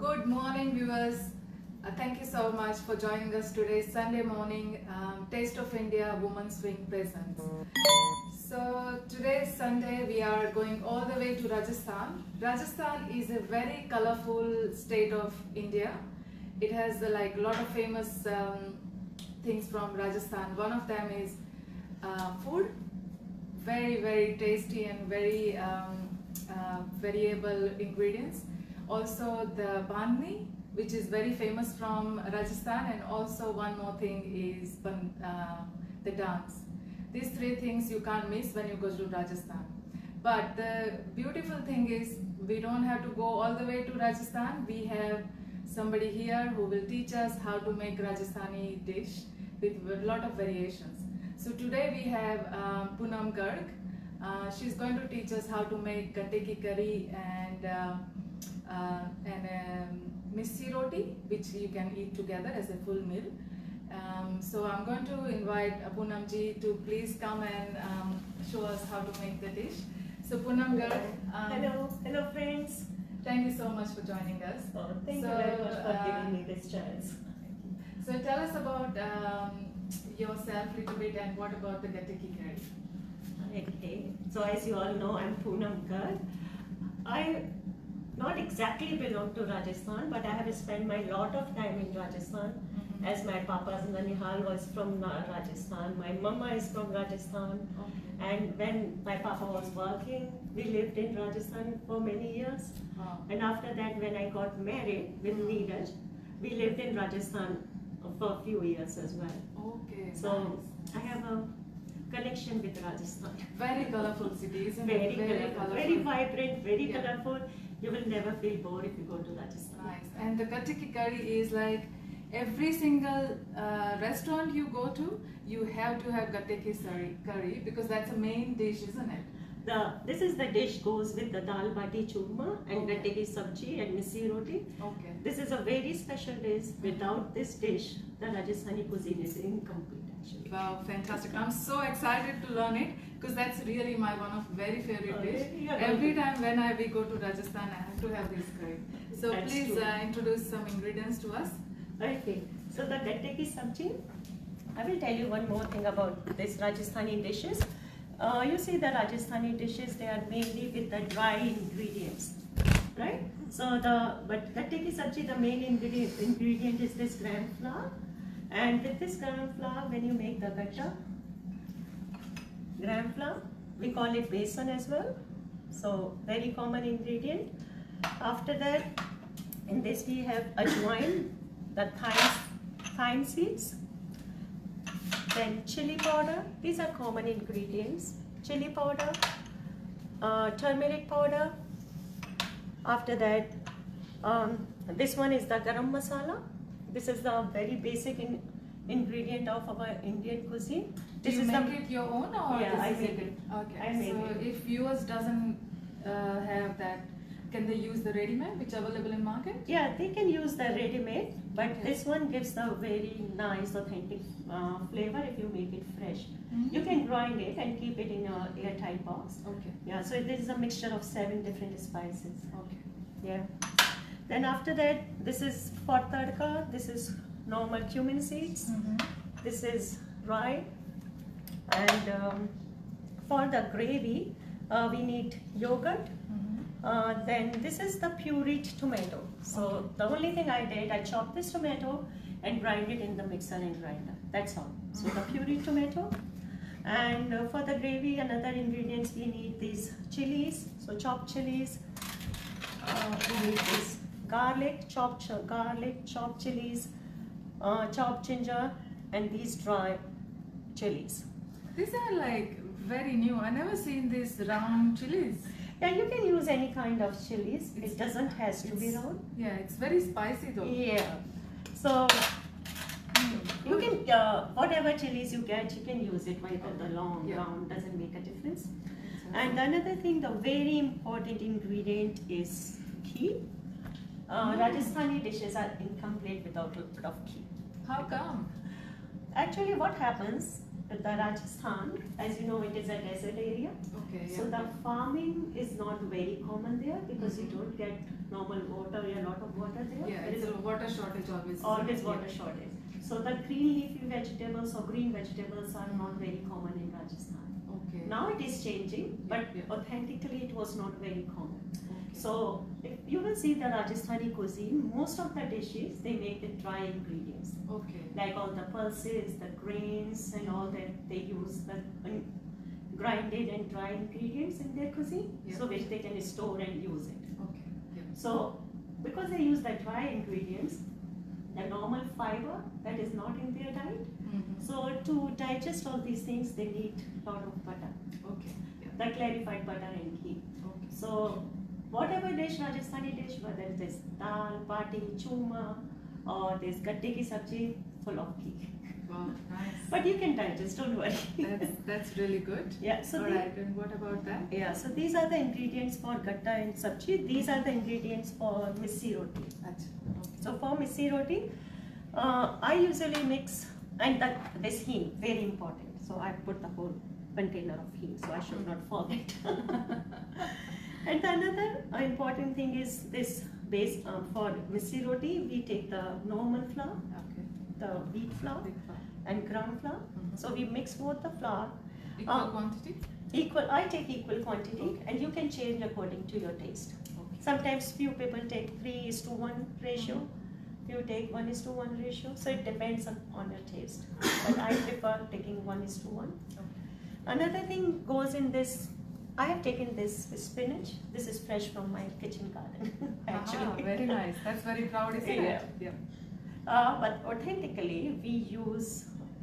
Good morning, viewers. Thank you so much for joining us today, Sunday morning, Taste of India Women's Wing presents. So today, Sunday, we are going all the way to Rajasthan. Rajasthan is a very colorful state of India. It has like a lot of famous things from Rajasthan. One of them is food, very tasty and very variable ingredients. Also the banh which is very famous from Rajasthan, and also one more thing is the dance. These three things you can't miss when you go to Rajasthan. But the beautiful thing is we don't have to go all the way to Rajasthan. We have somebody here who will teach us how to make Rajasthani dish with a lot of variations. So today we have Poonam Garg. She's going to teach us how to make gatte ki curry and missi roti, which you can eat together as a full meal. So I'm going to invite Poonam ji to please come and show us how to make the dish. So Poonam Garg, hello friends. Thank you so much for joining us. Thank you very much for giving me this chance. So tell us about yourself a little bit, and what about the gatte ki curry? Okay. So as you all know, I'm Poonam Garg. I not exactly belong to Rajasthan, but I have spent my lot of time in Rajasthan. As my papa's Nanihal was from Rajasthan, my mama is from Rajasthan, and when my papa was working, we lived in Rajasthan for many years. And after that, when I got married with Neeraj, we lived in Rajasthan for a few years as well. Okay. So nice. I have a connection with Rajasthan. Very colorful city, isn't very it? Very colorful, very vibrant, very colorful. You will never feel bored if you go to Rajasthan. Nice. And the gatte ki curry is like every single restaurant you go to, you have to have gatte ki curry because that's a main dish, isn't it? This is the dish goes with the dal bati churma and GatteKiSabji and missi roti. Okay. This is a very special dish. Without this dish, the Rajasthani cuisine is incomplete actually. Wow, fantastic. I'm so excited to learn it because that's really my one of very favorite dish. Every time when we go to Rajasthan, I have to have this curry. So that's please introduce some ingredients to us. Okay. So the GatteKiSabji, I will tell you one more thing about this Rajasthani dishes. You see the Rajasthani dishes, they are mainly with the dry ingredients, right? So but GatteKiSabji, the main ingredient is this gram flour, and with this gram flour, when you make the gatta, gram flour, we call it besan as well. So very common ingredient. After that, in this we have ajwain, the thyme seeds. Then chili powder, these are common ingredients. Chili powder, turmeric powder. After that, this one is the garam masala. This is the very basic ingredient of our Indian cuisine. Do you make it your own, or yeah, I make it. Okay. I make so it. If viewers doesn't have that, can they use the ready-made which is available in market? Yeah, they can use the ready-made, but this one gives the very nice authentic flavor if you make it fresh. You can grind it and keep it in an airtight box. Okay. Yeah, so this is a mixture of 7 different spices. Okay. Yeah. Then after that, this is for tadka. This is normal cumin seeds. This is rye. And for the gravy, we need yogurt. Then this is the pureed tomato. So the only thing I did, I chopped this tomato and grind it in the mixer and grinder. That's all. So the pureed tomato. And for the gravy, another ingredients, we need these chilies. So chopped chilies. We need this garlic, chopped chilies, chopped ginger, and these dry chilies. These are like very new. I never seen these round chilies. Yeah, you can use any kind of chilies. It doesn't has to be round. Yeah, it's very spicy though. Yeah. So you can whatever chilies you get, you can use it. Whether the long round doesn't make a difference. And another thing, the very important ingredient is ghee. Rajasthani dishes are incomplete without a bit of ghee. How come? Actually, what happens? the Rajasthan, as you know, it is a desert area. Okay. So the farming is not very common there because you don't get normal water, a lot of water there. Yeah, There it's is a water shortage always. always water shortage. So the green leafy vegetables or green vegetables are not very common in Rajasthan. Okay. Now it is changing, but Yeah. authentically it was not very common. Okay. So if you will see the Rajasthani cuisine, most of the dishes they make with dry ingredients. Okay. Like all the pulses, the grains and all that, they use the grinded and dry ingredients in their cuisine, Yeah. so which they can store and use it. Okay. Yeah. So because they use the dry ingredients, the normal fiber that is not in their diet, so to digest all these things they need a lot of butter, Okay. Yeah. the clarified butter and ghee. Okay. So whatever dish, Rajasthani dish, whether it is dal, bati, churma, or this GatteKiSabji, full of ghee. Wow. Nice. But you can digest, don't worry. That's really good. Yeah. So All right. And what about that? yeah. So these are the ingredients for gatta and sabji. These are the ingredients for missi roti. Achha. Okay. So for missi roti, I usually mix, and this hing, very important. So I put the whole container of hing, so I should not forget. And another important thing is this base for missi roti. We take the normal flour, Okay. the wheat flour, Big fan. and gram flour. So we mix both the flour. Equal quantity? Equal. I take equal quantity, and you can change according to your taste. Okay. Sometimes few people take 3:1 ratio. Few take 1:1 ratio. So it depends on your taste. But I prefer taking 1:1. Okay. Another thing goes in this. I have taken this spinach. This is fresh from my kitchen garden. Actually, Aha, very nice. That's very proud, isn't Yeah. it? Yeah. But authentically, we use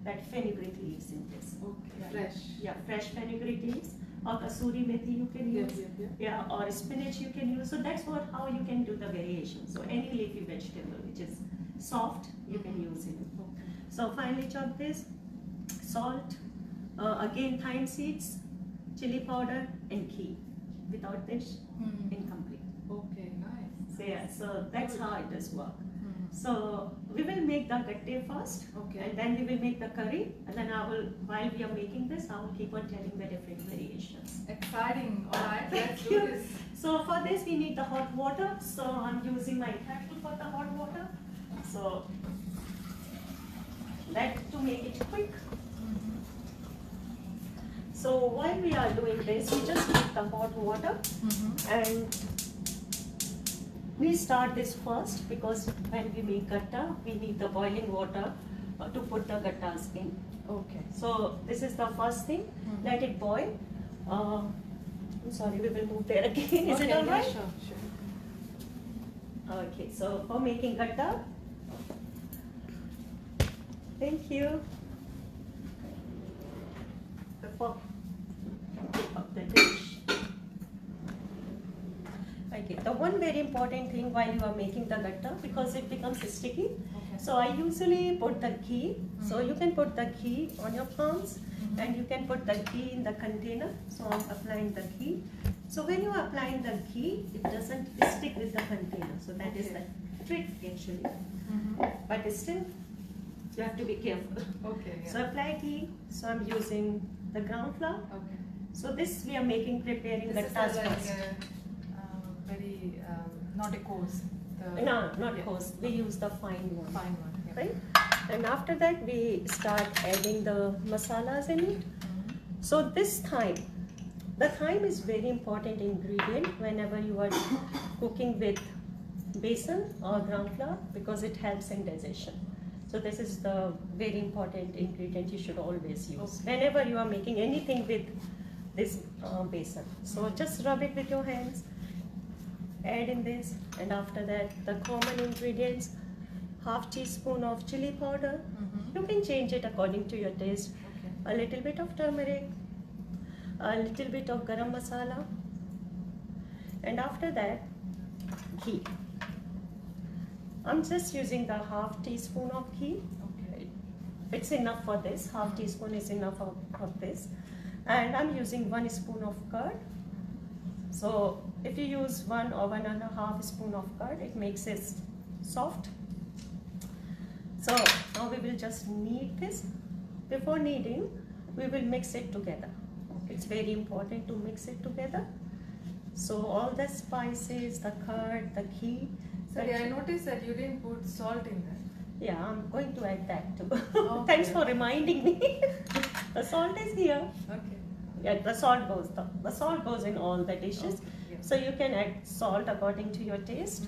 that fenugreek leaves in this. Okay. Yeah. Fresh. Yeah, fresh fenugreek leaves, or kasuri methi you can Yeah. use. Yeah. Yeah. Yeah, or spinach you can use. So that's how you can do the variation. So any leafy vegetable which is soft, you can use it. Okay. So finely chop this, salt, again thyme seeds, chili powder, and ghee. Without this, incomplete. Okay. Nice. So yeah, so that's how it does work. Mhm. So we will make the gatte first, Okay. and then we will make the curry, and then while we are making this, I will keep on telling the different variations. Exciting. All right. Let's Thank do you. this. So for this we need the hot water. So I'm using my kettle for the hot water. So that to make it quick. So while we are doing this, we just heat the hot water, and we start this first because when we make gatta, we need the boiling water to put the gattas in. Okay. So this is the first thing. Let it boil. I'm sorry, we will move there again. Is Okay, it all yeah, right? Sure. Sure. Okay, so for making gatta, thank you. Before pick up the dish. Okay, the one very important thing while you are making the gatta, because it becomes sticky, Okay. so I usually put the ghee. So you can put the ghee on your palms, and you can put the ghee in the container. So I'm applying the ghee. So when you are applying the ghee, it doesn't stick with the container. So that is Okay. the trick actually. But still, you have to be careful. Okay. Yeah. So apply ghee. So I'm using the ground flour. Okay. So this we are preparing This is gattas like first. very not a coarse. The No, not coarse. We use the fine one. fine one. Yeah. Right? And after that, we start adding the masalas in it. So this thyme, the thyme is very important ingredient whenever you are cooking with besan or gram flour, because it helps in digestion. So this is the very important ingredient you should always use Okay. whenever you are making anything with this besan. So just rub it with your hands, add in this, and after that the common ingredients, half teaspoon of chili powder. You can change it according to your taste. Okay. A little bit of turmeric, a little bit of garam masala, and after that ghee. I'm just using the half teaspoon of ghee. Okay. It's enough for this. Half teaspoon is enough of this. And I'm using 1 spoon of curd. So if you use 1 or 1.5 spoon of curd, it makes it soft. So now we will just knead this. Before kneading, we will mix it together. It's very important to mix it together. So all the spices, the curd, the ghee. Sorry, I noticed that you didn't put salt in that. Yeah, I'm going to add that too. Okay. Thanks for reminding me. The salt is here. Okay. Yeah, the salt goes in all the dishes. Okay, yeah. So you can add salt according to your taste.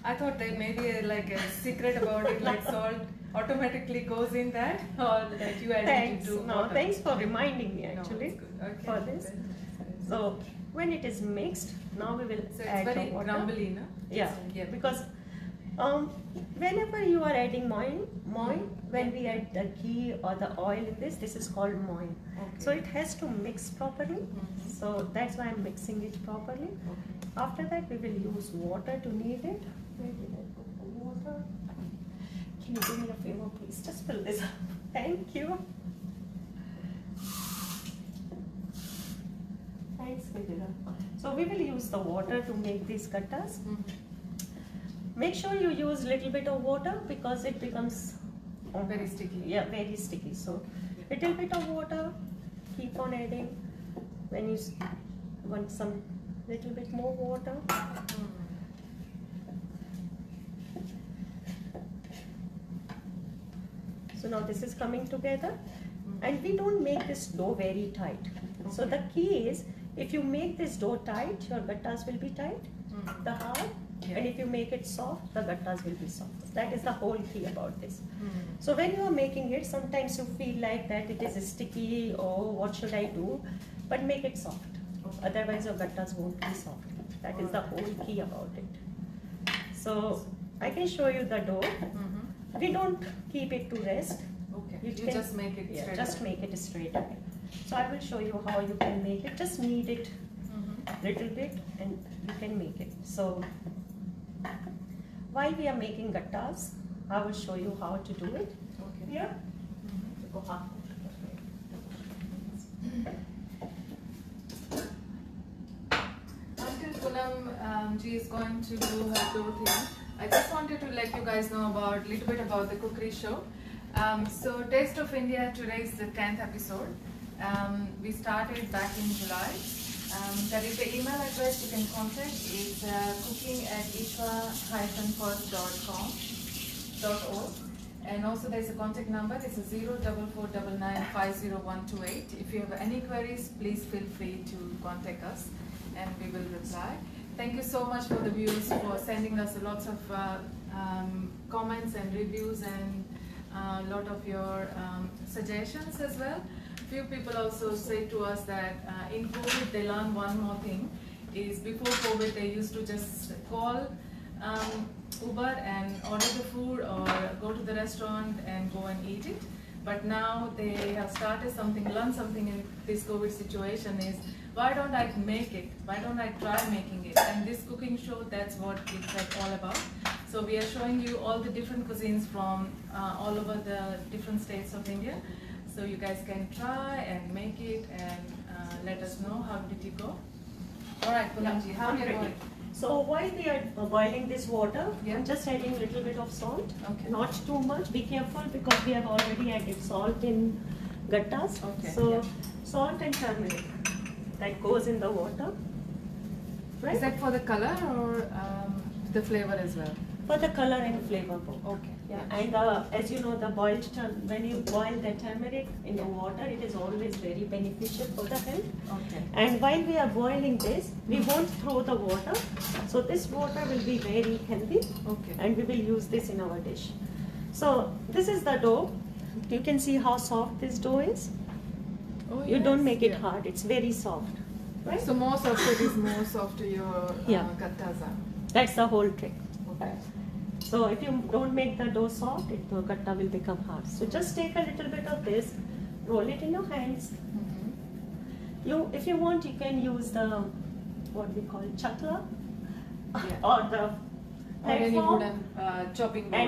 I thought there may be like a secret about it, like salt automatically goes in that, or that you add it into water. Thanks for reminding me actually it's good. Okay. for this. So when it is mixed, now we will So add it's very the water. crumbly, no? Yeah, Yeah. because whenever you are adding moin, when we add the ghee or the oil in this is called moin. Okay. So it has to mix properly. So that's why I'm mixing it properly. Okay. After that, we will use water to knead it. Where did I put the water? Can you do me a favor, please? Just fill this up. Thank you. Thanks, Kirtida. So we will use the water to make these gattas. Make sure you use little bit of water because it becomes Very sticky. Yeah, very sticky. So little bit of water. Keep on adding. When you want some little bit more water. So now this is coming together, and we don't make this dough very tight. So the key is, if you make this dough tight, your gattas will be tight, the hard, and if you make it soft, the gattas will be soft. That is the whole key about this. So when you are making it, sometimes you feel like that it is sticky, or what should I do? But make it soft. Otherwise your gattas won't be soft. That is the whole key about it. So I can show you the dough. We don't keep it to rest. Okay. You You can- just make it straight. Just make it straight away. So I will show you how you can make it. Just knead it little bit and you can make it. So while we are making gattas, I will show you how to do it. Okay. Here. Until Poonam ji is going to do her dough thing, I just wanted to let you guys know about little bit about the cookery show. So Taste of India, today is the 10th episode. We started back in July. That is the email address you can contact. It's cooking@iswa-first.org. And also there's a contact number. It's a 04499500128. If you have any queries, please feel free to contact us and we will reply. Thank you so much for the viewers for sending us lots of comments and reviews and a lot of your suggestions as well. Few people also say to us that in COVID they learned one more thing, is before COVID they used to just call Uber and order the food or go to the restaurant and go and eat it. But now they have started something, learned something in this COVID situation, is why don't I make it? Why don't I try making it? And this cooking show, that's what it's like all about. So we are showing you all the different cuisines from all over the different states of India. So you guys can try and make it and let us know how did you go. Alright, Poonamji, how did you go? So while we are boiling this water, Yeah. I'm just adding a little bit of salt. Okay. Not too much. Be careful because we have already added salt in gattas. Okay, So yeah. salt and turmeric that goes in the water. Right? Is that for the color or the flavor as well? For the color and flavor both. Okay. Yeah. And as you know, the when you boil the turmeric in the water, it is always very beneficial for the health. Okay. And while we are boiling this, we won't throw the water. So this water will be very healthy. Okay. And we will use this in our dish. So this is the dough. You can see how soft this dough is. Oh, You yes, don't make it yeah. hard. It's very soft. Right? So more soft it is more soft to your Yeah. gattas are. That's the whole trick. Okay. So if you don't make the dough soft, the gatta will become hard. So just take a little bit of this, roll it in your hands. If you want, you can use the what we call chakla Yeah. or the Or any platform. wooden chopping board.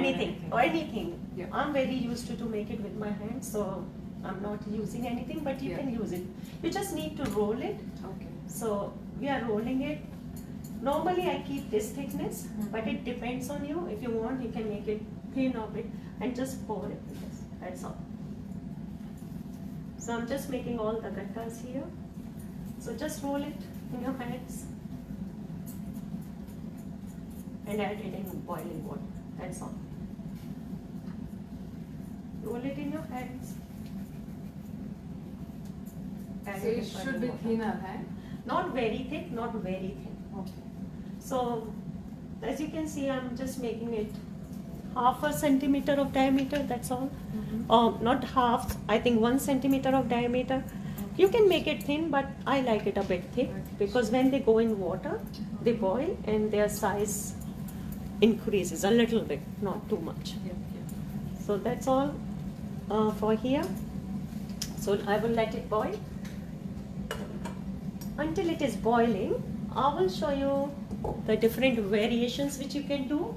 Anything. Yeah. I'm very used to make it with my hands, so I'm not using anything, but you Yeah. can use it. You just need to roll it. Okay. So we are rolling it. Normally I keep this thickness, but it depends on you. If you want, you can make it thin or bit and just pour it with this. That's all. So I'm just making all the gattas here. So just roll it in your hands and add it in boiling water. That's all. Roll it in your hands. Add So in it should boiling be water. thinner, right? Not very thick, not very thin. Okay. So as you can see, I'm just making it half a centimeter of diameter, that's all. Not half, I think 1 centimeter of diameter. You can make it thin, but I like it a bit thick because when they go in water, they boil and their size increases a little bit, not too much. Yep. So that's all for here. So I will let it boil. Until it is boiling, I will show you the different variations which you can do.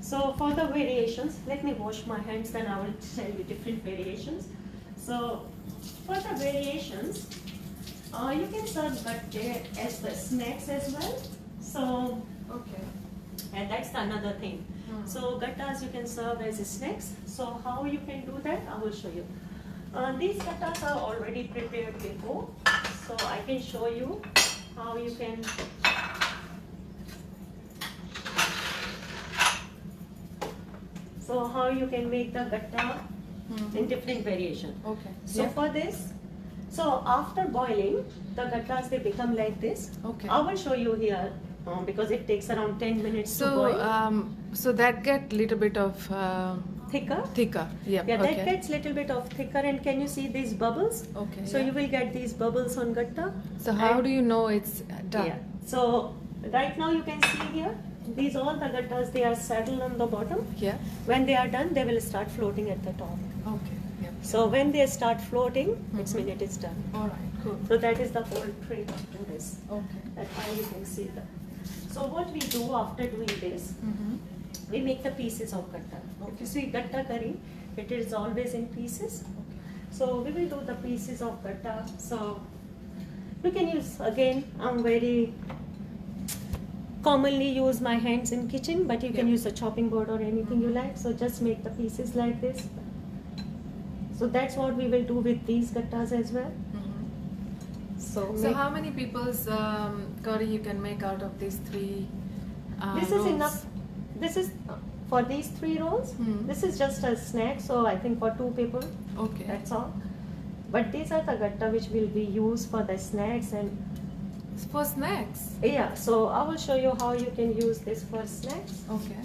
So for the variations, let me wash my hands, then I will tell you different variations. So for the variations, you can serve gatte as the snacks as well. So Okay. and that's another thing. So gattas you can serve as snacks. So how you can do that, I will show you. These gattas are already prepared before, so I can show you how you can. So how you can make the gatta in different variation. Okay. So for this, so after boiling, the gattas they become like this. Okay. I will show you here because it takes around 10 minutes to boil. So that get little bit of Thicker. thicker. Yep. Yeah, okay. that gets little bit of thicker, and can you see these bubbles? Okay. So yeah. you will get these bubbles on gatta. So how do you know it's done? Yeah. So right now you can see here, these all the gattas they are saddled on the bottom. Yeah. When they are done, they will start floating at the top. Okay. Yep. So when they start floating, it's mean it is done. All right. Cool. So that is the whole trick in this. Okay. That's how you can see that. So what we do after doing this, we make the pieces of gatta. If you see gatta curry, it is always in pieces. Okay. So we will do the pieces of gatta. So you can use, again, I'm very commonly use my hands in kitchen, but you can use a chopping board or anything you like. So just make the pieces like this. So that's what we will do with these gattas as well. So, So how many people's curry you can make out of these three? this is rolls? enough. This is for these 3 rolls. This is just a snack, so I think for 2 people. Okay. That's all. But these are the gatta which will be used for the snacks and For snacks. yeah. So I will show you how you can use this for snacks. Okay.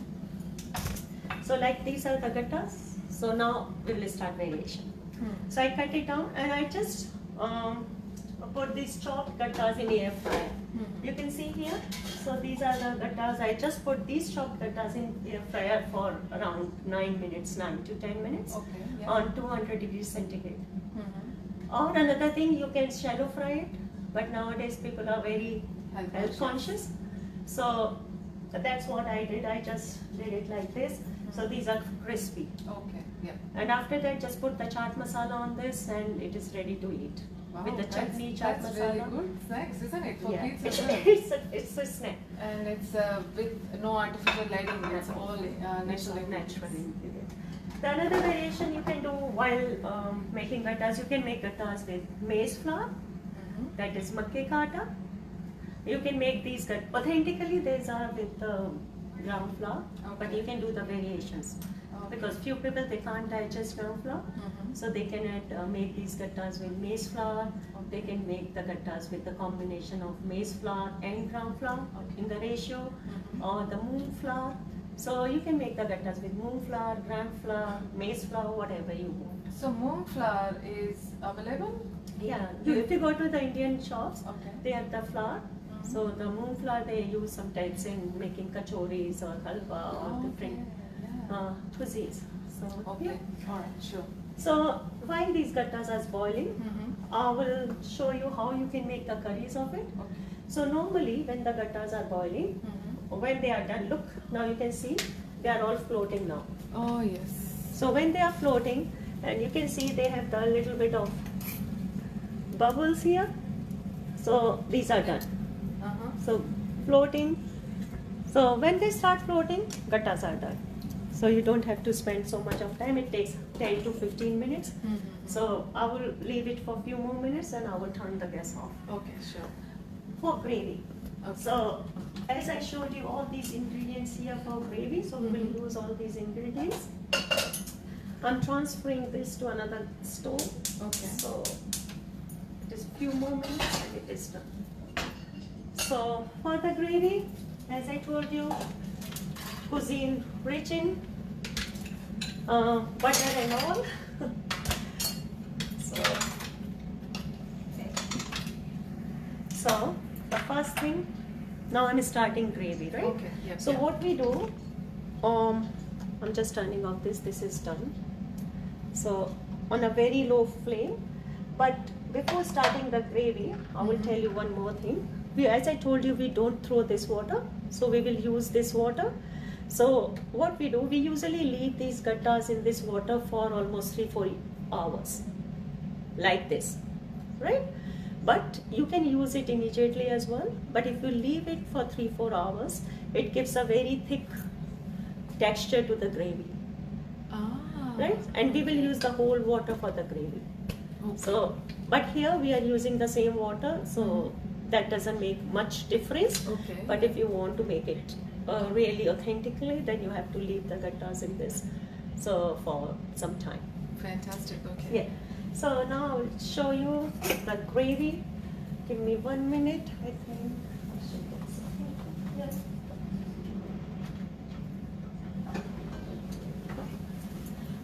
So like these are the gattas. So now we will start variation. So I cut it down and I just put these chopped gattas in air fryer. You can see here. So these are the gattas. I just put these chopped gattas in air fryer for around 9 minutes, 9 to 10 minutes Okay. Yeah. on 200 degrees centigrade. Or another thing, you can shallow fry it. But nowadays people are very health conscious. So that's what I did. I just did it like this. So these are crispy. Okay. Yeah. And after that, just put the chaat masala on this, and it is ready to eat. Wow, With the chutney, chaat that's masala. really good snacks, isn't it? For Yeah, kids as well. it's a snack. And it's with no artificial lighting. It's all natural. Natural ingredient. The another variation you can do while making gattas, you can make gattas with maize flour. That is makke ka atta. You can make these authentically these are with ground flour, but you can do the variations because few people they can't digest ground flour, so they can make these gattas with maize flour. They can make the gattas with the combination of maize flour and ground flour in the ratio, or the moong flour. So you can make the gattas with moong flour, gram flour, maize flour, whatever you want. So moong flour is available? Yeah, if you go to the Indian shops, Okay. they have the flour. So the moong flour they use sometimes in making kachoris or halwa or different cuisines. So Okay. yeah. All right. Sure. So while these gattas are boiling, I will show you how you can make the curries of it. Okay. So normally when the gattas are boiling, when they are done, look, now you can see they are all floating now. Oh yes. So when they are floating, and you can see they have the little bit of bubbles here. So these are done. So floating. So when they start floating, gattas are done. so you don't have to spend so much of time. It takes 10 to 15 minutes. So I will leave it for a few more minutes and I will turn the gas off. Okay, sure. For gravy. Okay. So as I showed you all these ingredients here for gravy, so we will use all these ingredients. I'm transferring this to another stove. Okay. So just few more minutes and it is done. So for the gravy, as I told you, cuisine rich in butter and all. So the first thing, now I'm starting gravy, right? Okay. Yep, So yep. what we do, I'm just turning off this. This is done. So on a very low flame. But before starting the gravy, I will tell you one more thing. As I told you, we don't throw this water, so we will use this water. So what we do, we usually leave these gattas in this water for almost 3-4 hours, like this, right? But you can use it immediately as well. But if you leave it for 3-4 hours, it gives a very thick texture to the gravy, right? And we will use the whole water for the gravy. Okay. So, but here we are using the same water, so that doesn't make much difference. Okay. But if you want to make it really authentically, then you have to leave the gattas in this, so for some time. Fantastic. Okay. Yeah. So now I'll show you the gravy. Give me 1 minute. I think I should get something. Yeah.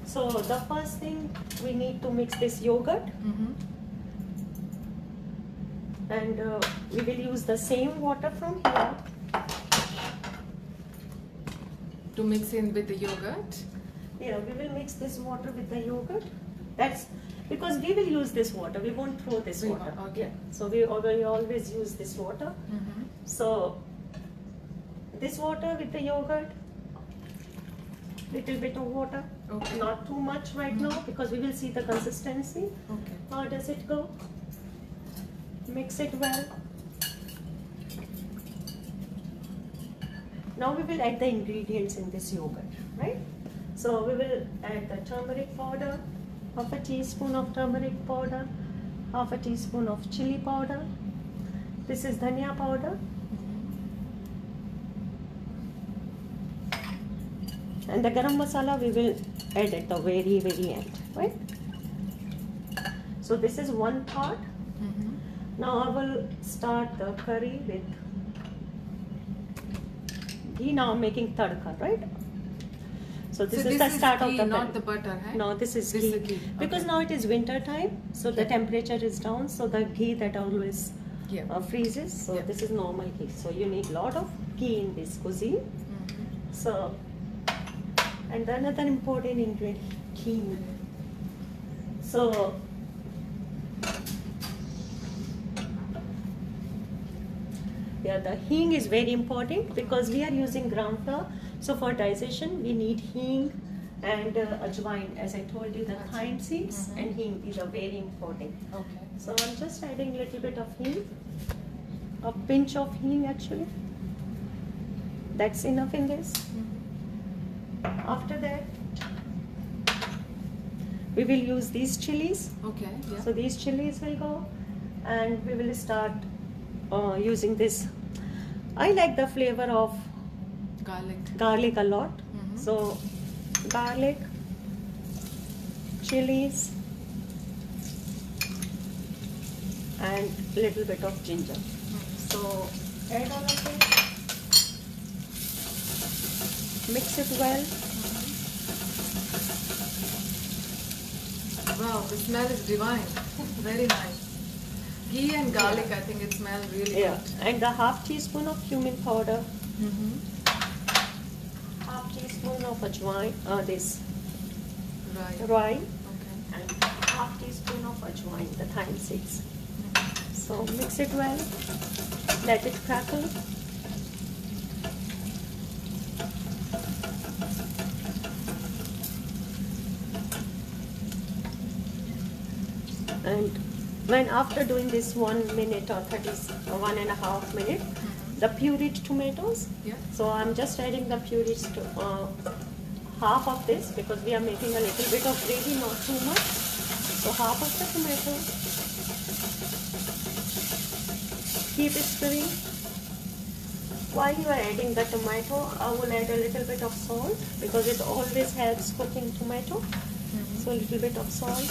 So the first thing, we need to mix this yogurt. And we will use the same water from here To mix in with the yogurt. Yeah, we will mix this water with the yogurt. That's because we will use this water. We won't throw this water. Okay. Yeah. So we always use this water. So this water with the yogurt, little bit of water. Okay. Not too much right now because we will see the consistency. Okay. How does it go? Mix it well. Now we will add the ingredients in this yogurt, right? So we will add the turmeric powder, half a teaspoon of turmeric powder, half a teaspoon of chili powder. This is dhania powder. And the garam masala we will add at the very, very end, right? So this is one part. Now I will start the curry with ghee. Now I'm making tadka, right? So this is the start of ghee, the not curry. the butter, right? No, this is This ghee. is ghee. Because Okay. now it is winter time, so the temperature is down, so the ghee that always Yeah. freezes. So Yeah. this is normal ghee. So you need lot of ghee in this cuisine. So, and another important ingredient, ghee. So, yeah, the hing is very important because we are using gram flour. So for digestion, we need hing and ajwain. As I told you, the thyme seeds and hing, these are very important. Okay. So I'm just adding a little bit of hing, a pinch of hing actually. That's enough in this. After that, we will use these chilies. Okay. Yeah. So these chilies will go, and we will start using this. I like the flavor of garlic a lot. So garlic, chilies, and little bit of ginger. So add all of it. Mix it well. Wow, the smell is divine. Very nice. Ghee and garlic, I think it smells really Yeah, good. and the half teaspoon of cumin powder, Mm-hmm. half teaspoon of ajwain, this Right. rye, Okay. and half teaspoon of ajwain, the thyme seeds. So mix it well, let it crackle. And when after doing this 1 minute or 1.5 minutes, the pureed tomatoes. Yeah. So I'm just adding the pureed half of this because we are making a little bit of gravy, not too much. So half of the tomato. Keep stirring. While you are adding the tomato, I will add a little bit of salt because it always helps cooking tomato. So a little bit of salt.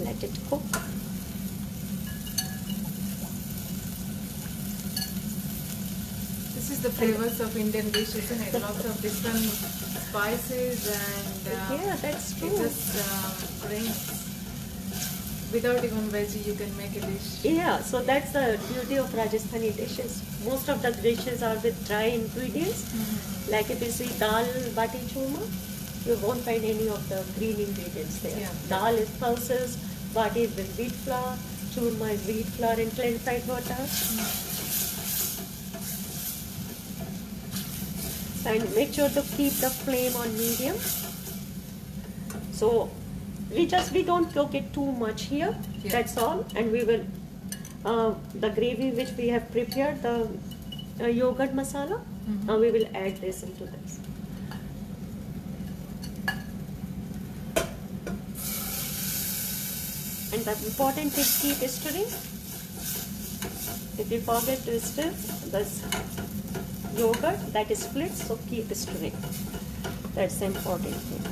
Let it cook. This is the flavors of Indian dish, isn't it? Lots of different spices and yeah, that's true. It just brings, without even veggie, you can make a dish. Yeah, so that's the beauty of Rajasthani dishes. Most of the dishes are with dry ingredients. Like if you see dal bati churma, you won't find any of the green ingredients there. Yeah. Dal is pulses, bati is with wheat flour, churma is wheat flour and clarified water. And make sure to keep the flame on medium. So we don't cook it too much here. Yeah. That's all. And we will the gravy which we have prepared, the yogurt masala, we will add this into this. And the important is keep stirring. If you forget to stir this yogurt, that is split, so keep stirring. That's the important thing.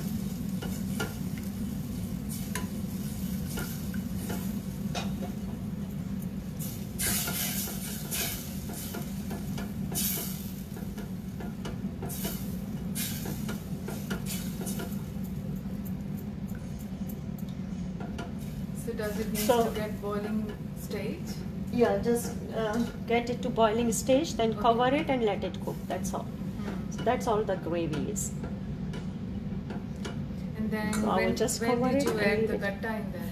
So does it need to get boiling stage? Yeah, just get it to boiling stage, then cover it and let it cook. That's all. So that's all the gravy is. And then So I will just cover when did it you and add leave the it. gatta in there?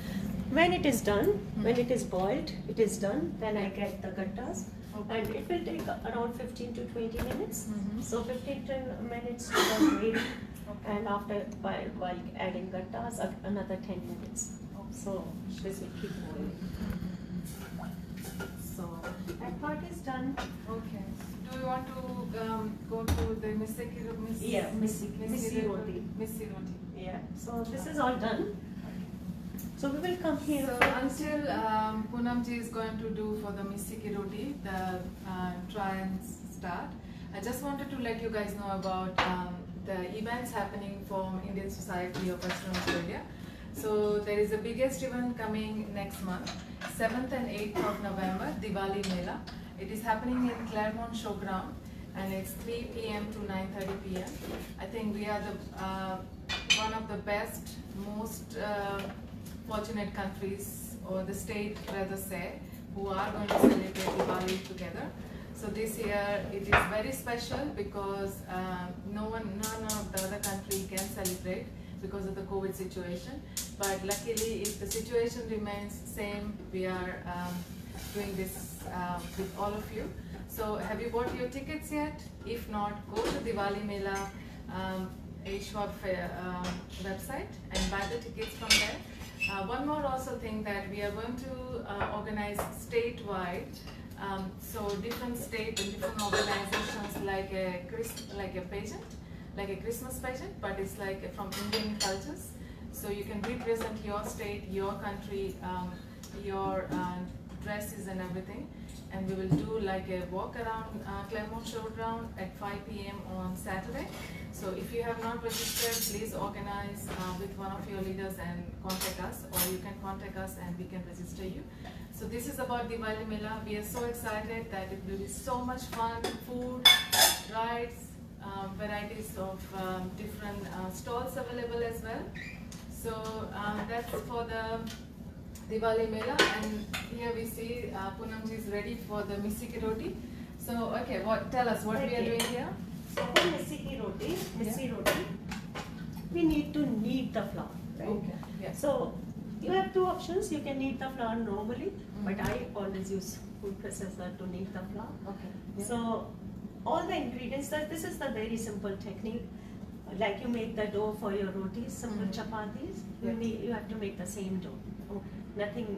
When it is done, when it is boiled, it is done, then I get the gattas. Okay. And it will take around 15 to 20 minutes. So 15 minutes to the gravy. And after, while adding gattas, another 10 minutes. So this will keep boiling. So that part is done. Okay. Do you want to go to the Missi roti. Missi roti. Yeah. So this is all done. So we will come here. So until Poonam ji is going to do for the missi ki roti, the try and start, I just wanted to let you guys know about the events happening from Indian Society of Western Australia. So there is the biggest event coming next month, 7th and 8th of November, Diwali Mela. It is happening in Claremont Showground and it's 3 p.m. to 9:30 p.m. I think we are the one of the best, most fortunate countries, or the state rather say, who are going to celebrate Diwali together. So this year it is very special because none of the other country can celebrate because of the COVID situation. But luckily, if the situation remains same, we are doing this with all of you. So have you bought your tickets yet? If not, go to Diwali Mela ISWA website and buy the tickets from there. One more also thing that we are going to organize statewide. So different state and different organizations like a pageant, like a Christmas pageant, but it's like from Indian cultures. So you can represent your state, your country, your dresses and everything. And we will do like a walk around Claremont Showground at 5 p.m. on Saturday. So if you have not registered, please organize with one of your leaders and contact us, or you can contact us and we can register you. So this is about Diwali Mela. We are so excited that it will be so much fun, food, rides, varieties of different stalls available as well. So that's for the Diwali Mela, and here we see Poonam ji is ready for the missi ki roti. So okay, tell us what we are doing here. So for missi roti, we need to knead the flour, right? Okay. Yeah. So you have two options. You can knead the flour normally, but I always use food processor to knead the flour. Okay. Yeah. So all the ingredients, this is the very simple technique. Like you make the dough for your rotis, simple chapatis, you have to make the same dough. Nothing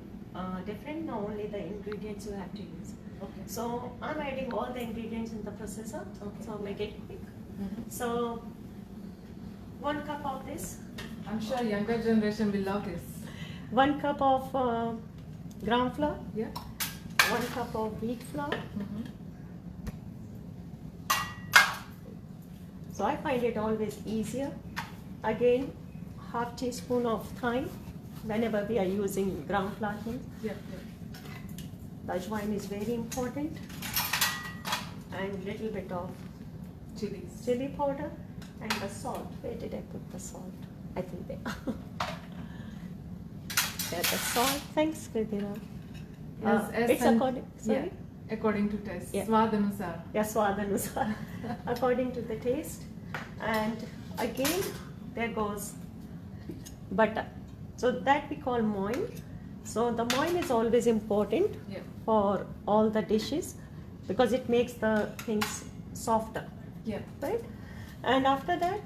different, no, only the ingredients you have to use. Okay. So I'm adding all the ingredients in the processor. Okay. So make it quick. Mhm. So 1 cup of this. I'm sure younger generation will love this. 1 cup of gram flour. Yeah. 1 cup of wheat flour. Mhm. So I find it always easier. Again, half teaspoon of thyme whenever we are using gram flour things. Yeah. Yeah. The ajwain is very important. And little bit of Chilies. chili powder and the salt. Where did I put the salt? I think there. Yeah, the salt. Thanks, Kirtida. Yes, It's according. Sorry. Yeah. According to taste. Yeah. Swad anusar. Yeah, swad anusar. According to the taste. And again, there goes butter. So that we call moin. So the moin is always important Yeah. for all the dishes because it makes the things softer, Yeah. right? And after that,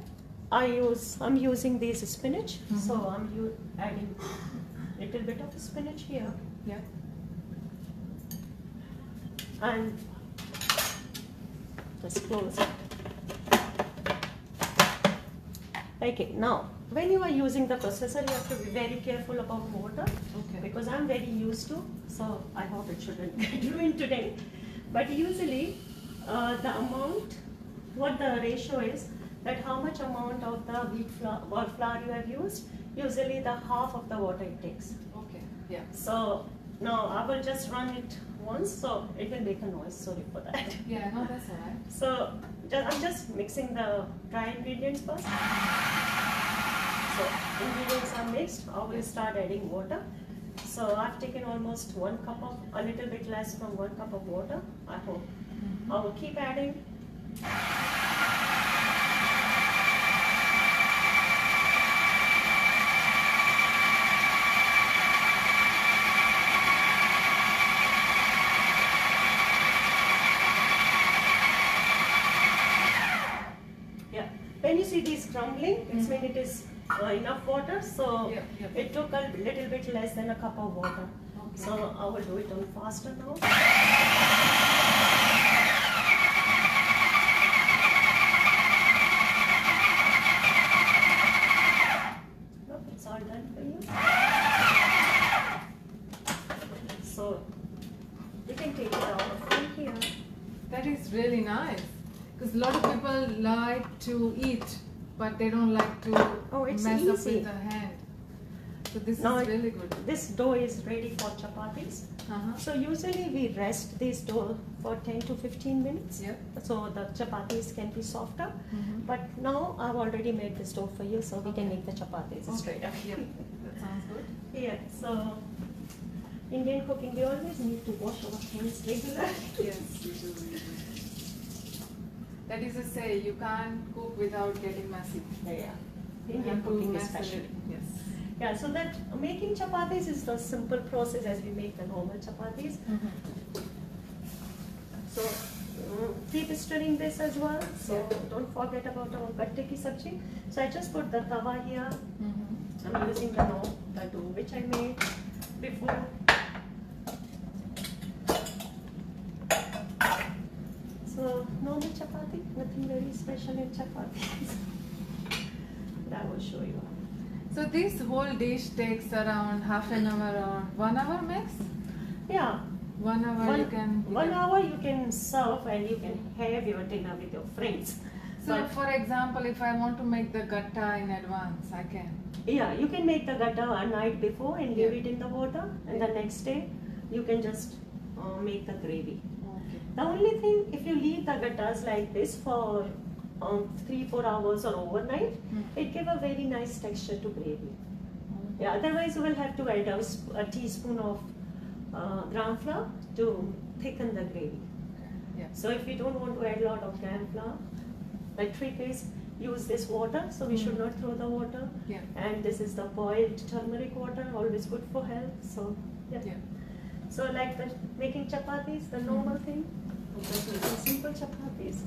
I'm using this spinach. So I'm adding little bit of spinach here. Yeah. And just close it. Okay, now when you are using the processor, you have to be very careful about water. Okay. Because I'm very used to, so I hope it shouldn't get ruined today. But usually, the amount, what the ratio is, that how much amount of the wheat flour or flour you have used, usually the half of the water it takes. Okay. Yeah. So now I will just run it once, so it will make a noise. Sorry for that. Yeah. No, that's alright. So I'm just mixing the dry ingredients first. So ingredients are mixed. I will start adding water. So I've taken almost 1 cup of, a little bit less from 1 cup of water. I hope. I will keep adding. Yeah. When you see these crumbling, it's when it is enough water. So Yeah, yeah. it took a little bit less than a cup of water. Okay. So I will do it on faster now. Look, it's all done for you. So you can take it out from here. That is really nice. Because a lot of people like to eat, but they don't like to Oh, it's mess up easy. with the hand. So this Now is really good. This dough is ready for chapatis. Uh-huh. So usually we rest this dough for 10 to 15 minutes. Yep. So the chapatis can be softer. Mhm. But now I've already made this dough for you, so we can make the chapatis straight up. Yep. That sounds good. Yeah, so Indian cooking, we always need to wash our hands regularly. Yes, you do. That is to say, you can't cook without getting messy. Yeah, You Indian have to cooking mess a especially. little. Yes. Yeah, so that making chapatis is the simple process as we make the normal chapatis. So keep stirring this as well. So don't forget about our GatteKiSabji. So I just put the tawa here. I'm using the dough which I made before. So normal chapati, nothing very special in chapatis. I will show you. So this whole dish takes around half an hour or 1 hour max? Yeah. 1 hour you can... 1 hour you can serve and you can have your dinner with your friends. So But for example, if I want to make the gatta in advance, I can. yeah, you can make the gatta a night before and leave Yeah. it in the water, and the next day you can just make the gravy. Okay. The only thing, if you leave the gattas like this for 3-4 hours or overnight, it gives a very nice texture to gravy. Yeah, otherwise you will have to add a teaspoon of gram flour to thicken the gravy. Yeah. So if you don't want to add a lot of gram flour, the trick is use this water. So we should not throw the water. Yeah. And this is the boiled turmeric water, always good for health. So yeah. Yeah. So like the making chapatis, the normal thing, just making simple chapatis.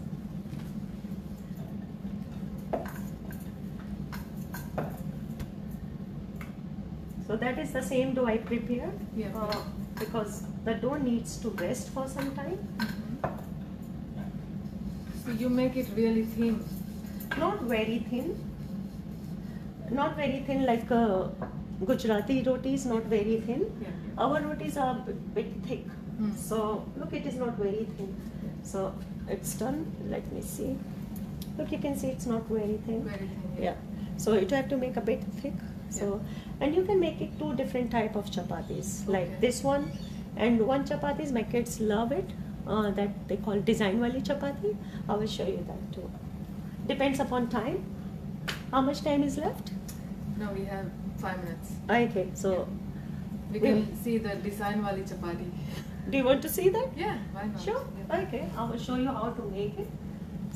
So that is the same dough I prepared. Yeah. because the dough needs to rest for some time. So you make it really thin. Not very thin. Not very thin like Gujarati rotis, not very thin. Yeah. Our rotis are a bit thick. So look, it is not very thin. So it's done. Let me see. Look, you can see it's not very thin. Very thin. Yeah. So you have to make a bit thick. So and you can make it two different type of chapatis, like this one, and one chapatis my kids love it. That they call design wali chapati. I will show you that too. Depends upon time. How much time is left? No, we have 5 minutes. Okay, so We can see the design wali chapati. do you want to see that? Yeah, why not? Sure. Yeah. Okay, I will show you how to make it.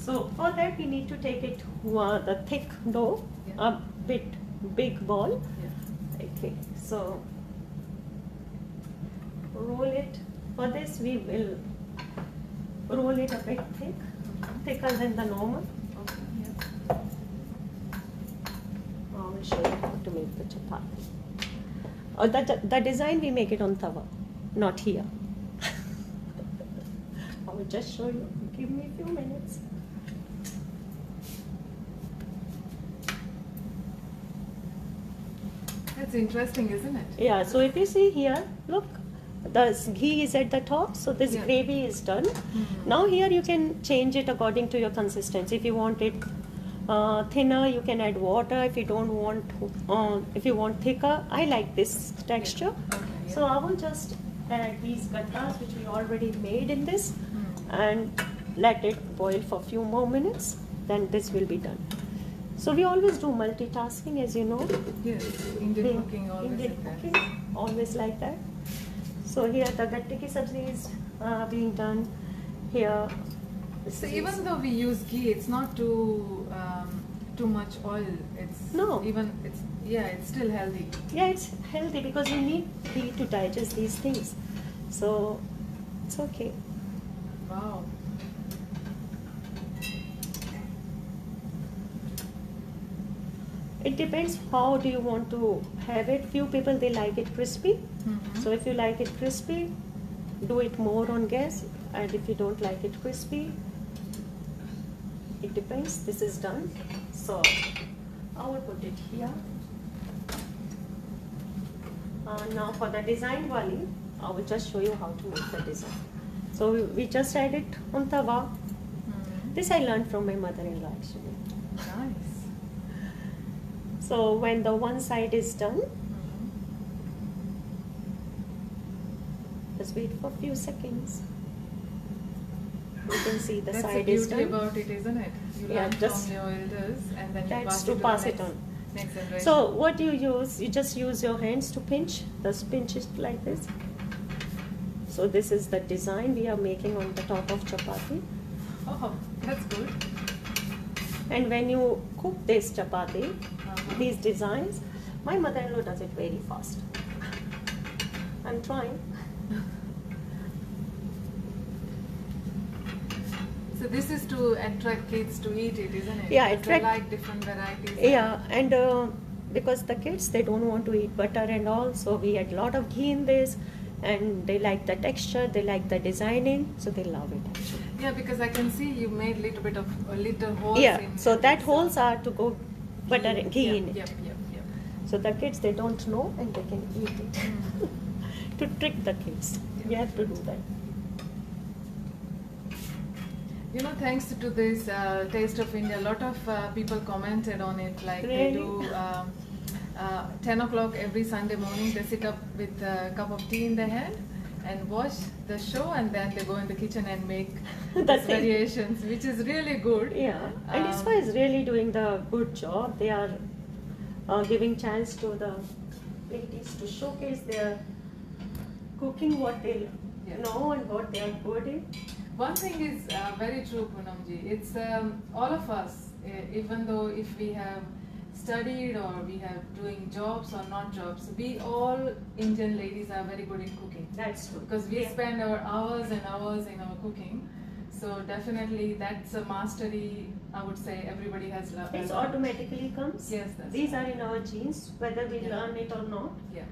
So for that we need to take it the thick dough, a bit big ball. Yeah. Okay, so roll it. For this we will roll it a bit thick, thicker than the normal. Okay. Yeah. I will show you how to make the chapati. The design we make it on tawa, not here. I will just show you. Give me a few minutes. That's interesting, isn't it? Yeah, so if you see here, look, the ghee is at the top, so this gravy is done. Now here you can change it according to your consistency. If you want it thinner, you can add water. If you don't want, if you want thicker, I like this texture. Okay, So I will just add these gattas which we already made in this and let it boil for a few more minutes. Then this will be done. So we always do multitasking, as you know. Yes, Indian cooking always Indian like that. cooking, always like that. So here the GatteKiSabji is being done. Here. So even though we use ghee, it's not too much oil. It's it's still healthy. Yeah, it's healthy because you need ghee to digest these things. So it's okay. Wow. It depends how do you want to have it. Few people they like it crispy. So if you like it crispy, do it more on gas. And if you don't like it crispy, it depends. This is done. So I will put it here. Now for the design wali, I will just show you how to make the design. So we just add it on tawa. This I learned from my mother-in-law actually. Nice. So when the one side is done, just wait for a few seconds. You can see the That's side the is beauty done. about it, isn't it? You Yeah, learn just- from your elders and then you That's pass to it pass to it the on. next generation. So what you use, you just use your hands to pinch. Just pinch it like this. So this is the design we are making on the top of chapati. Oh, that's good. And when you cook this chapati, these designs, my mother-in-law does it very fast. I'm trying. So this is to attract kids to eat it, isn't it? Yeah, Because they attract- like different varieties. Yeah, and because the kids they don't want to eat butter and all, so we add a lot of ghee in this, and they like the texture, they like the designing, so they love it actually. Yeah, because I can see you made little bit of little holes. Yeah, in so it, that holes are to go butter and ghee Yep, in it. Yep. So the kids they don't know and they can eat it. To trick the kids, you have to do that. You know, thanks to this Taste of India, a lot of people commented on it. Like they Really? do 10 o'clock every Sunday morning. They sit up with a cup of tea in their hand and watch the show, and then they go in the kitchen and make The these thing. variations, which is really good. Yeah, and ISWA is really doing the good job. They are giving chance to the ladies to showcase their cooking, what they know and what they are good in. One thing is very true, Poonamji. It's all of us, even though if we have studied or we have doing jobs or not jobs, we all Indian ladies are very good in cooking. That's true. Because we spend our hours and hours in our cooking. So definitely that's a mastery, I would say everybody has It automatically comes. Yes, that's These are in our genes, whether we learn it or not. Yeah.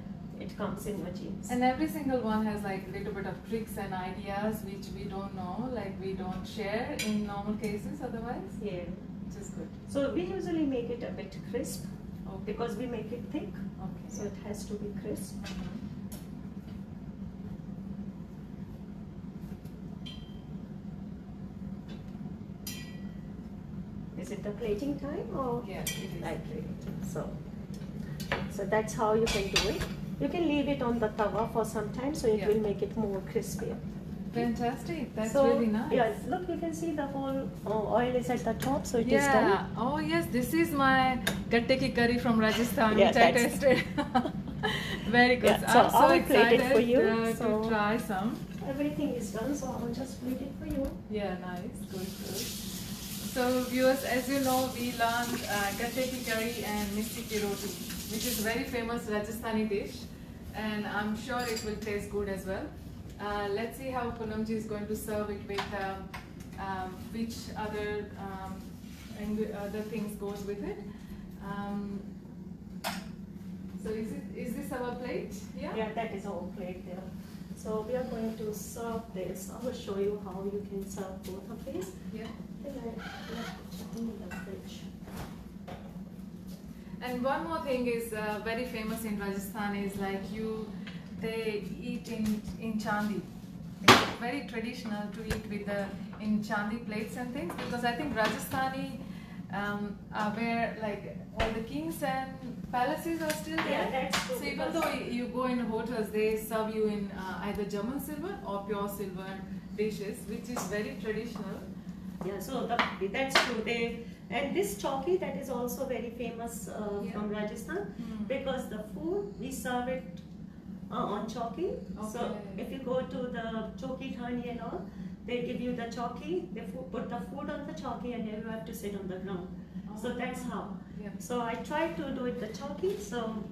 it comes in your jeans. And every single one has like a little bit of tricks and ideas which we don't know, like we don't share in normal cases otherwise. Yeah. Which is good. So we usually make it a bit crisp because we make it thick. Okay. So it has to be crisp. Is it the plating time or? Yeah, it is. Like so that's how you can do it. You can leave it on the tawa for some time, so it will make it more crispier. Fantastic. That's so, really nice. Yeah, look, you can see the whole oil is at the top, so it is done. Yeah. Oh yes, this is my gatte ki curry from Rajasthan, Yeah, which I tasted. Very good. Yeah, so I'm so I'll plate excited it for you. to try some. Everything is done, so I will just plate it for you. Yeah, nice. Good, good. So viewers, as you know, we learned gatte ki curry and missi ki roti, which is a very famous Rajasthani dish, and I'm sure it will taste good as well. Let's see how Poonam ji is going to serve it with which other other things goes with it. So is this our plate? Yeah. Yeah, that is our plate there. So we are going to serve this. I will show you how you can serve both of these. Yeah. Then I left the chutney in the fridge. And one more thing is very famous in Rajasthan is like they eat in chandi. It's very traditional to eat with in chandi plates and things, because I think Rajasthani are where like all the kings and palaces are still there. Yeah, that's true. So even though you go in hotels, they serve you in either German silver or pure silver dishes, which is very traditional. Yeah, so that's true. And this chowki, that is also very famous from Rajasthan, because the food we serve it on chowki. Okay. So if you go to the chowki thani and all, they give you the chowki. They put the food on the chowki, and then you have to sit on the ground. So that's how. Yeah. So I tried to do it the chowki. So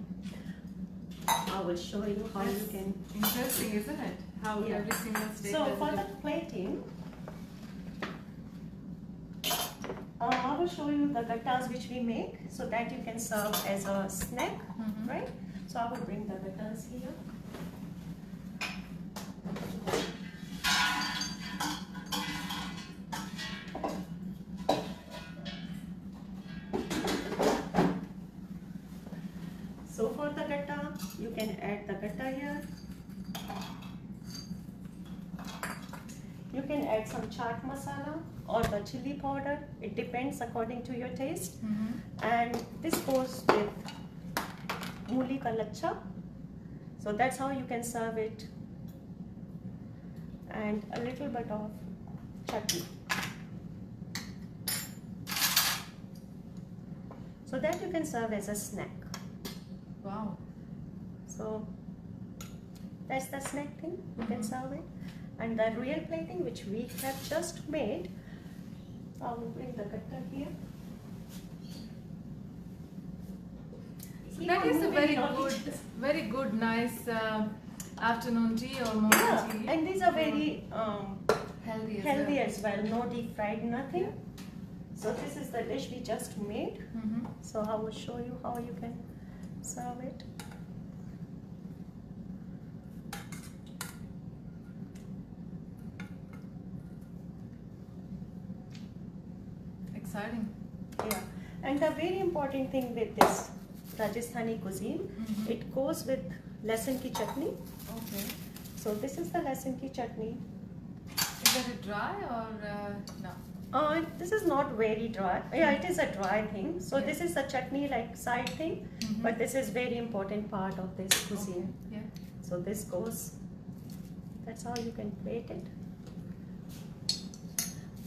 I will show you how you can. Interesting, isn't it? How every single state. So for the plating, I will show you the gattas which we make, so that you can serve as a snack, right? So I will bring the gattas here. So for the gatta, you can add the gatta here. You can add some chaat masala or the chili powder. It depends according to your taste. And this goes with mooli ka lachha. So that's how you can serve it. And a little bit of chutney. So that you can serve as a snack. Wow. So that's the snack thing. You can serve it. And the real plating which we have just made, I will bring the gatta here. So that is a very good, nice afternoon tea or morning tea. And these are very healthy as well. No deep fried, nothing. So this is the dish we just made. So I will show you how you can serve it. Exciting. Yeah, and the very important thing with this Rajasthani cuisine, it goes with lesan ki chutney. Okay. So this is the lesan ki chutney. Is that a dry or no? This is not very dry. Yeah, it is a dry thing. So this is a chutney like side thing, but this is very important part of this cuisine. Okay. Yeah. So this goes. That's how you can plate it.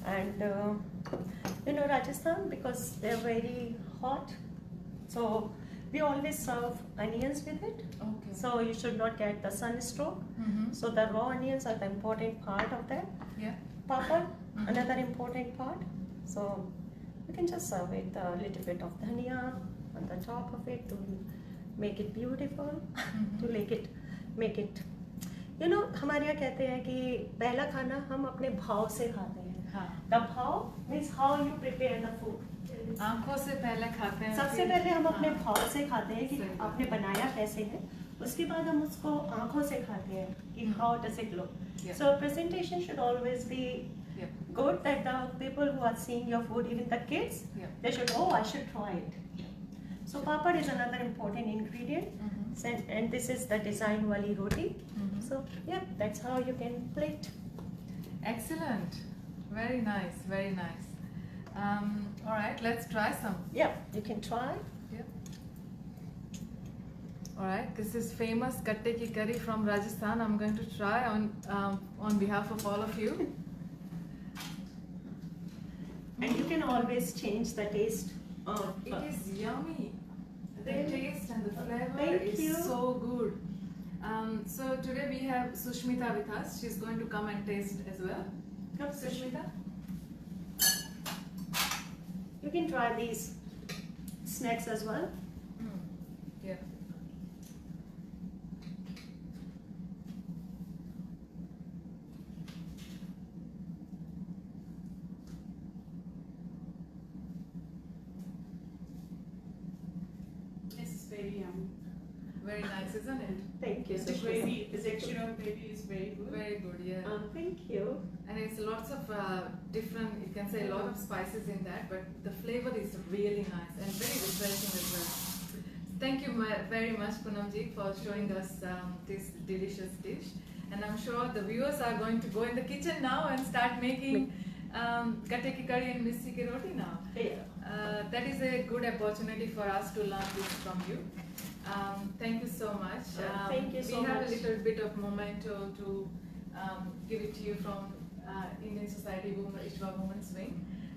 And you know, Rajasthan, because they're very hot, so we always serve onions with it. Okay. So you should not get the sunstroke. So the raw onions are the important part of that. Yeah. Papad, another important part. So you can just serve it a little bit of dhania on the top of it to make it beautiful, to make it. You know, हमारे यहाँ कहते हैं कि पहला खाना हम अपने भाव से खाते हैं. The भाव means how you prepare the food. आंखों से पहले खाते हैं. सबसे पहले हम अपने भाव से खाते हैं कि आपने बनाया कैसे है, उसके बाद हम उसको आंखों से खाते हैं कि how does it look. Yeah. So presentation should always be Yeah. good, that the people who are seeing your food, even the kids, Yeah. they should, oh, I should try it. So papad is another important ingredient, and this is the design wali roti. So yeah, that's how you can plate. Excellent. Very nice. Very nice. All right, let's try some. Yeah, you can try. All right, this is famous gatte ki curry from Rajasthan. I'm going to try on behalf of all of you. And you can always change the taste. It is yummy. The taste and the flavor Thank is you. so good. So today we have Sushmita with us. She's going to come and taste as well. Come, Sushmita. You can try these snacks as well. Yeah. This is very yummy. Very nice, isn't it? Thank you. The Sushmita. gravy, the texture of gravy is very good. Very good, yeah. Thank you. And it's lots of different, you can say a lot of spices in that, but the flavor is really nice and very refreshing as well. Thank you very much, Poonamji, for showing us this delicious dish. And I'm sure the viewers are going to go in the kitchen now and start making gatte ki curry and missi ki roti now. Yeah. That is a good opportunity for us to learn this from you. Thank you so much. Thank you so We have much. a little bit of memento to give it to you from Indian Society ISWA Women's Wing.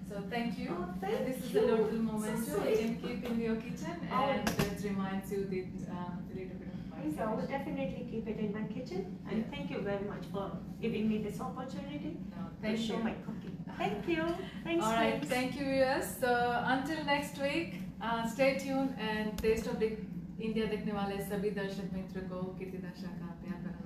So thank you. Oh, thank And this is you. a little So memento you sweet. can keep in your kitchen, Oh. and it reminds you with a little bit of my Thank you. I will tradition. definitely keep it in my kitchen. And Yeah. thank you very much for giving me this opportunity No, to thank show you. my cooking. Thank you. Thanks, All right, friends. thank you, viewers. So until next week, stay tuned and Taste of India देखने वाले सभी दर्शक मित्र को कीर्तिदा शाह का प्यार भरा